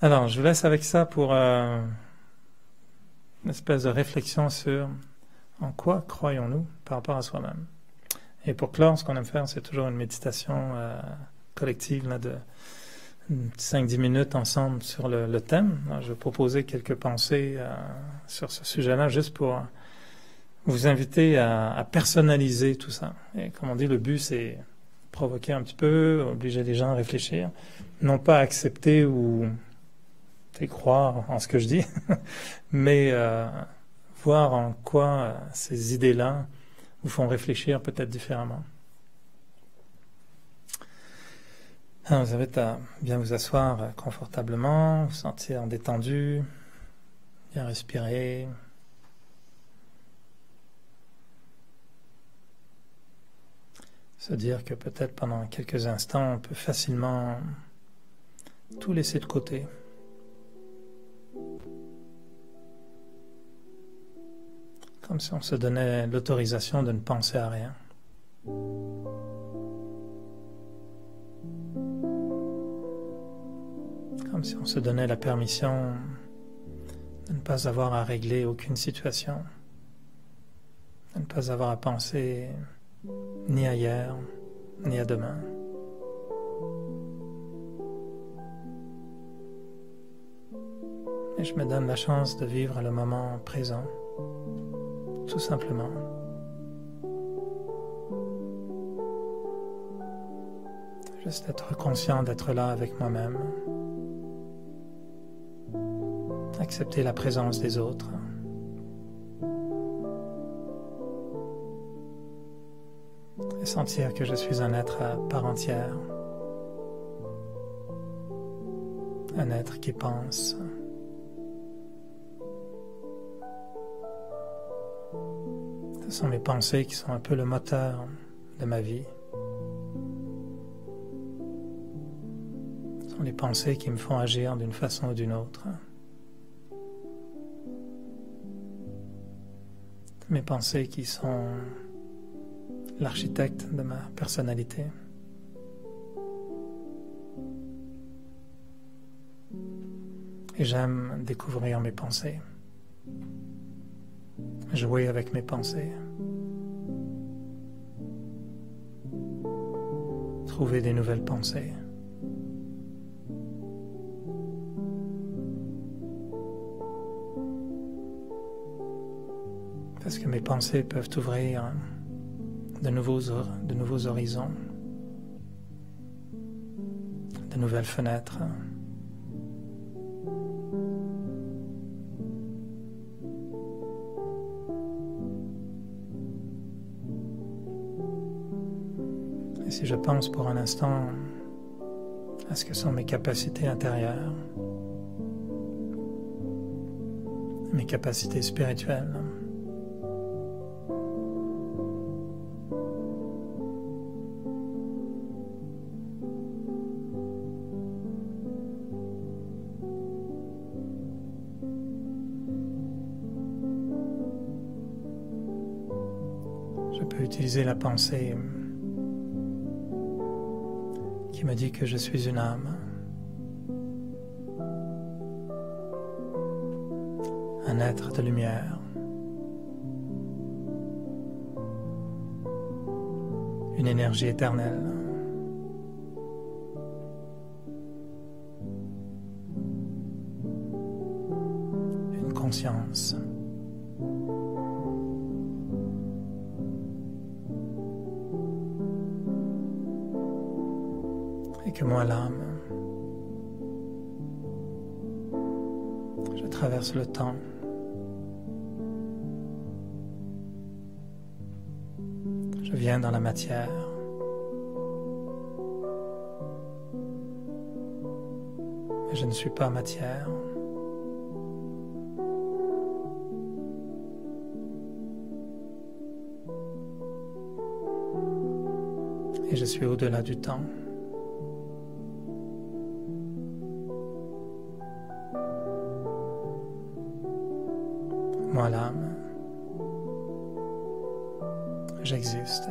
Alors, je vous laisse avec ça pour une espèce de réflexion sur en quoi croyons-nous par rapport à soi-même. Et pour clore, ce qu'on aime faire, c'est toujours une méditation collective là, de 5-10 minutes ensemble sur le thème. Alors, je vais proposer quelques pensées sur ce sujet-là, juste pour vous inviter à personnaliser tout ça. Et comme on dit, le but, c'est provoquer un petit peu, obliger les gens à réfléchir, non pas accepter ou croire en ce que je dis, mais voir en quoi ces idées-là vous font réfléchir peut-être différemment. Alors, vous invite à bien vous asseoir confortablement, vous sentir détendu, bien respirer. Se dire que peut-être pendant quelques instants, on peut facilement tout laisser de côté. Comme si on se donnait l'autorisation de ne penser à rien. Comme si on se donnait la permission de ne pas avoir à régler aucune situation, de ne pas avoir à penser ni à hier, ni à demain. Et je me donne la chance de vivre le moment présent, tout simplement. Juste être conscient d'être là avec moi-même. Accepter la présence des autres. Et sentir que je suis un être à part entière. Un être qui pense. Ce sont mes pensées qui sont un peu le moteur de ma vie. Ce sont les pensées qui me font agir d'une façon ou d'une autre. Mes pensées qui sont l'architecte de ma personnalité. Et j'aime découvrir mes pensées, jouer avec mes pensées, trouver des nouvelles pensées. Parce que mes pensées peuvent ouvrir de nouveaux horizons, de nouvelles fenêtres. Et si je pense pour un instant à ce que sont mes capacités intérieures, mes capacités spirituelles, je peux utiliser la pensée qui me dit que je suis une âme, un être de lumière, une énergie éternelle. Une conscience. Et que moi, l'âme, je traverse le temps. Je viens dans la matière. Mais je ne suis pas matière. Et je suis au-delà du temps. Moi, l'âme, j'existe.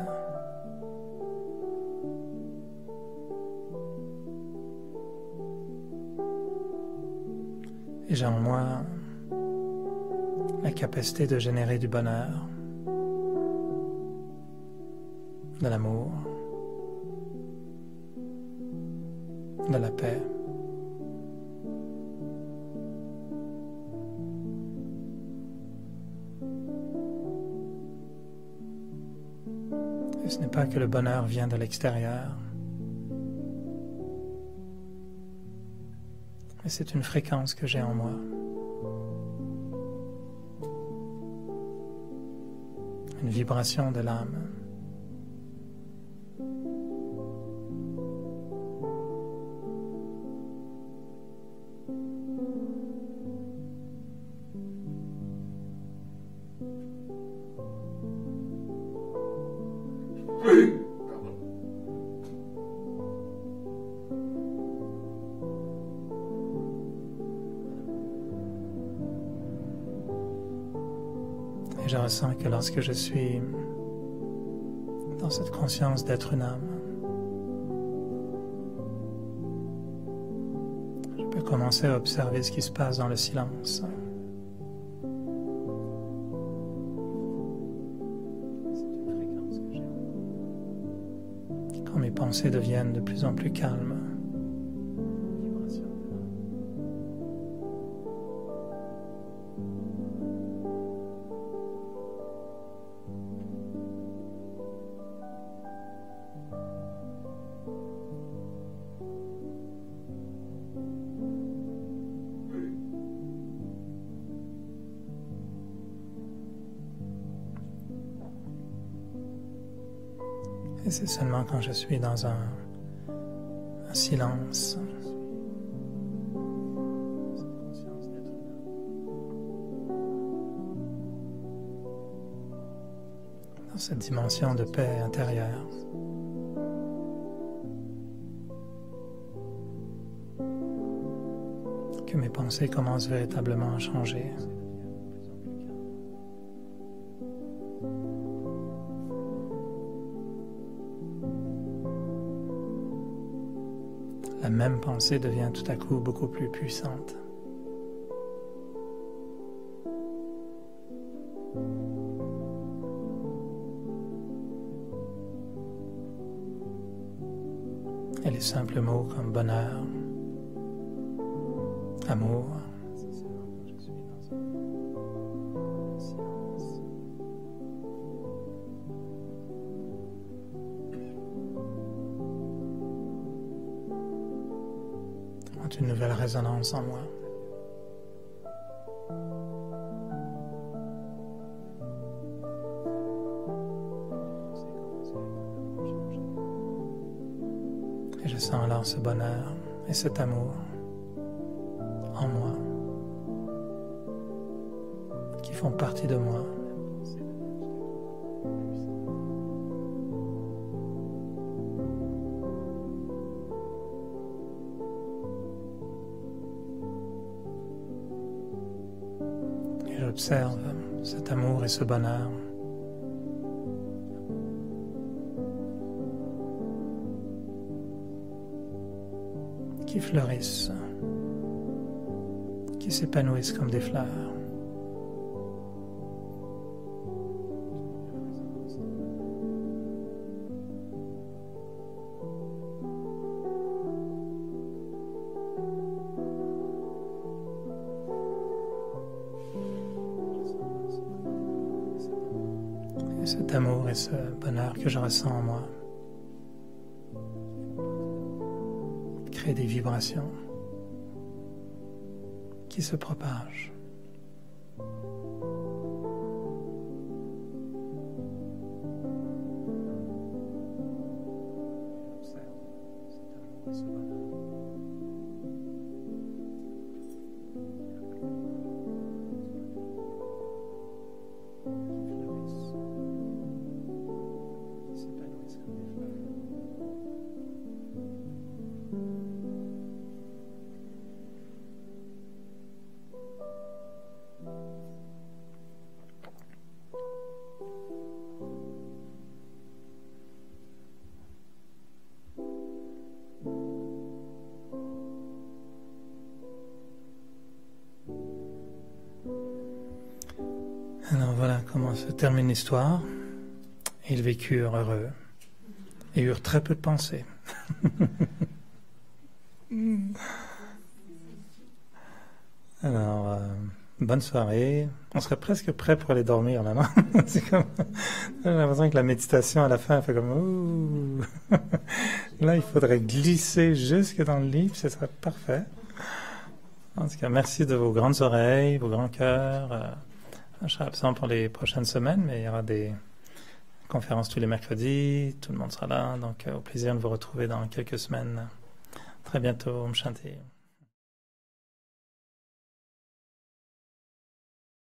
Et j'ai en moi la capacité de générer du bonheur, de l'amour, de la paix. Et ce n'est pas que le bonheur vient de l'extérieur, mais c'est une fréquence que j'ai en moi. Une vibration de l'âme. Et je ressens que lorsque je suis dans cette conscience d'être une âme, je peux commencer à observer ce qui se passe dans le silence. Quand mes pensées deviennent de plus en plus calmes. Et c'est seulement quand je suis dans un silence, dans cette dimension de paix intérieure, que mes pensées commencent véritablement à changer. La même pensée devient tout à coup beaucoup plus puissante. Et les simples mots comme bonheur, amour, ont une nouvelle résonance en moi. Et je sens alors ce bonheur et cet amour en moi, qui font partie de moi. Et j'observe cet amour et ce bonheur qui fleurissent, qui s'épanouissent comme des fleurs. Et cet amour et ce bonheur que je ressens en moi créent des vibrations qui se propagent. Alors voilà comment se termine l'histoire. Ils vécurent heureux et eurent très peu de pensées. Alors, bonne soirée. On serait presque prêt pour aller dormir là, non? J'ai l'impression que la méditation à la fin elle fait comme ouh. Là, il faudrait glisser jusque dans le lit, puis ce serait parfait. En tout cas, merci de vos grandes oreilles, vos grands cœurs. Je serai absent pour les prochaines semaines, mais il y aura des conférences tous les mercredis. Tout le monde sera là, donc au plaisir de vous retrouver dans quelques semaines. Très bientôt, Om Shanti.